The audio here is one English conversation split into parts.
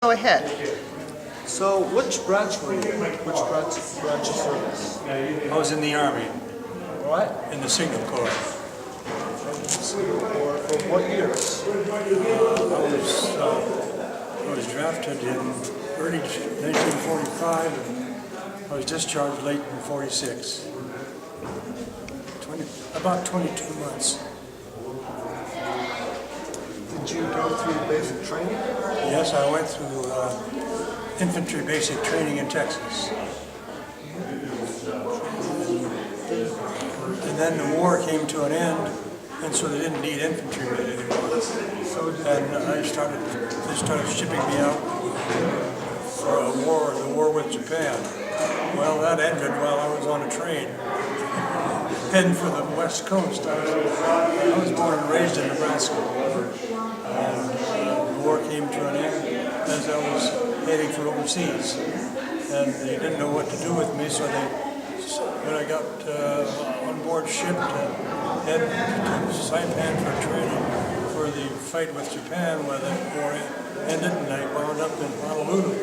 Go ahead. So, which branch were you in? Which branch of service? I was in the Army, All right. in the Signal Corps. Or for what years? I was drafted in early 1945, and I was discharged late in 46. About 22 months. Did you go through basic training? Yes, I went through infantry basic training in Texas. And then the war came to an end, and so they didn't need infantrymen anymore. And they started shipping me out for the war with Japan. Well, that ended while I was on a train heading for the West Coast. I was born and raised in Nebraska. And the war came to an end as I was heading for overseas. And they didn't know what to do with me, so when I got on board ship to head to Saipan for training for the fight with Japan, where the war ended, and I wound up in Honolulu.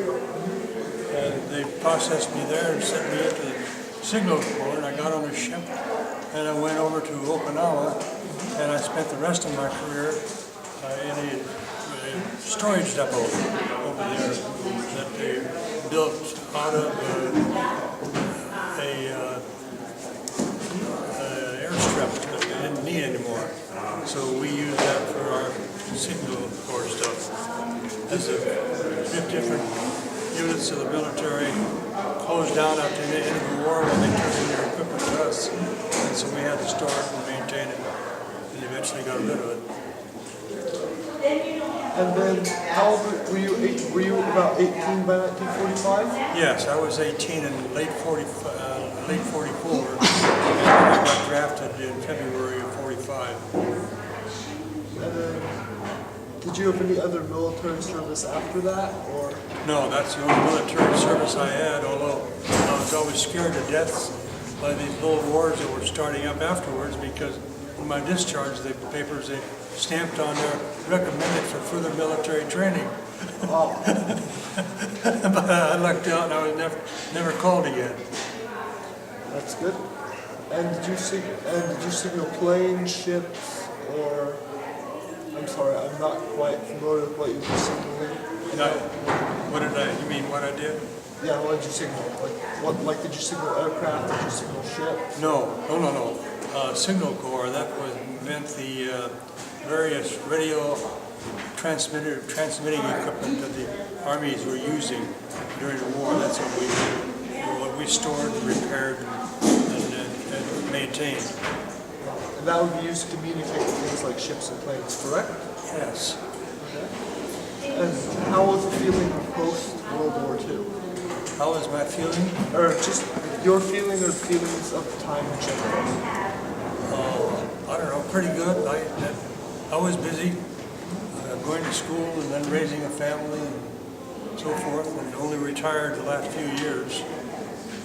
And they processed me there and sent me into the Signal Corps, and I got on a ship, and I went over to Okinawa, and I spent the rest of my career in a storage depot over there that they built out of airstrip that they didn't need anymore. So we used that for our Signal Corps stuff. As the different units of the military closed down after the end of the war when they turned in their equipment to us. And so we had to store it and maintain it, and eventually got rid of it. And then, how old were you? Were you about 18 by 1945? Yes, I was 18 in late 44, and I got drafted in February of 45. And then, did you have any other military service after that, or? No, that's the only military service I had, although I was always scared to death by these little wars that were starting up afterwards, because in my discharge, the papers they stamped on there recommended for further military training. Oh. But I lucked out and I was never called again. That's good. And did you signal planes, ships, or? I'm sorry, I'm not quite familiar with what you were signaling. You mean what I did? Yeah, what did you signal? Like did you signal aircraft? Did you signal ships? No. Signal Corps, meant the various radio transmitting equipment that the armies were using during the war. That's what we stored, repaired, and maintained. And that would be used to communicate with things like ships and planes, correct? Yes. Okay. And how was the feeling post-World War II? How was my feeling? Or just your feeling or feelings of the time in general? I don't know, pretty good. I was busy going to school and then raising a family and so forth, and only retired the last few years.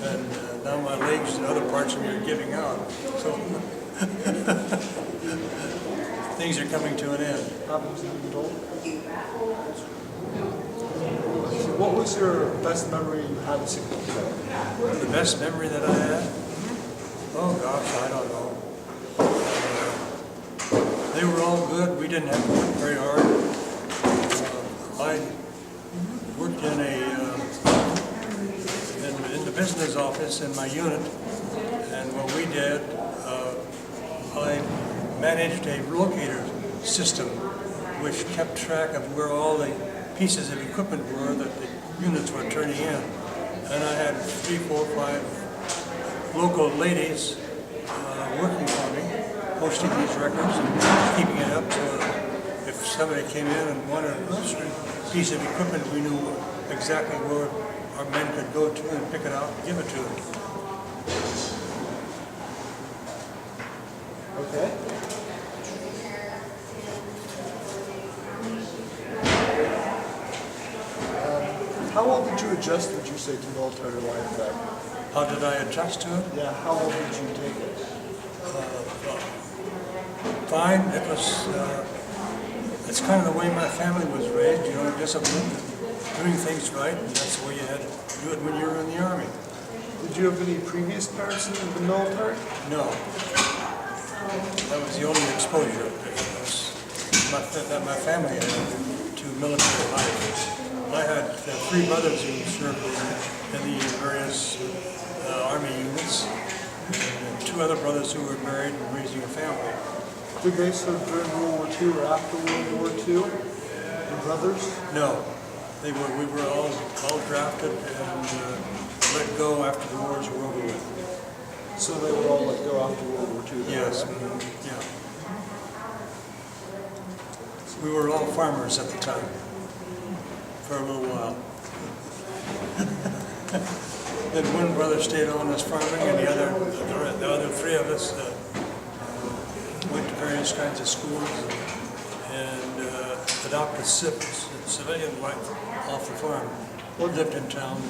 And now my legs and other parts of me are giving out. So things are coming to an end. What was your best memory you had of Signal Corps? The best memory that I had? Oh gosh, I don't know. They were all good. We didn't have to work very hard. I worked in the business office in my unit, and what we did, I managed a locator system which kept track of where all the pieces of equipment were that the units were turning in. And I had 3, 4, 5 local ladies working for me, posting these records and keeping it up so if somebody came in and wanted a certain piece of equipment, we knew exactly where our men could go to and pick it out and give it to them. Okay. How well did you adjust, would you say, to military life then? How did I adjust to it? Yeah, how well did you take it? Fine. It's kind of the way my family was raised, disciplined. doing things right, and that's the way you had to do it when you were in the Army. Did you have any previous parents in the military? No. That was the only exposure that my family had to military life. I had 3 brothers who served in the various Army units, and 2 other brothers who were married and raising a family. Did they serve during World War II or after World War II? Your brothers? No, we were all drafted and let go after the wars were over with. So they were all let go after World War II? Then, Yes, right? yeah. We were all farmers at the time, for a little while. Then one brother stayed on as farming, and the other 3 of us went to various kinds of schools and adopted civilian life off the farm. Lived in town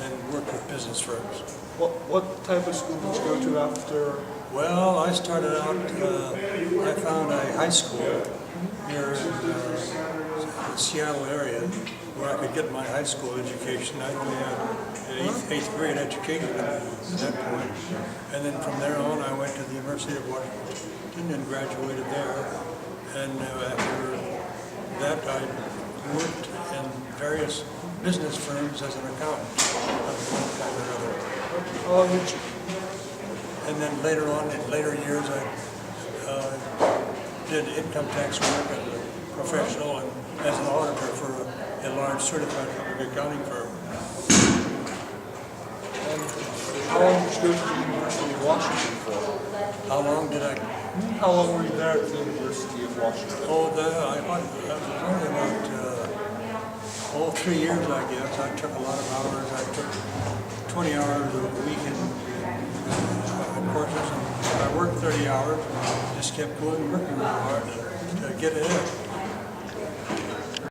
and worked with business firms. What type of school did you go to after? Well, I started out, I found a high school here in the Seattle area where I could get my high school education. I only had an 8th grade education at that point. And then from there on, I went to the University of Washington and graduated there. And after that, I worked in various business firms as an accountant of one kind or another. How long did you? And then later on, in later years, I did income tax work as a professional and as an auditor for a large certified public accounting firm. And how long did you go to the University of Washington for? How long did I? How long were you there at the University of Washington? I was only about 3 years, I guess. I took a lot of hours. I took 20 hours a week in courses, and I worked 30 hours. Just kept going, working really hard to get ahead.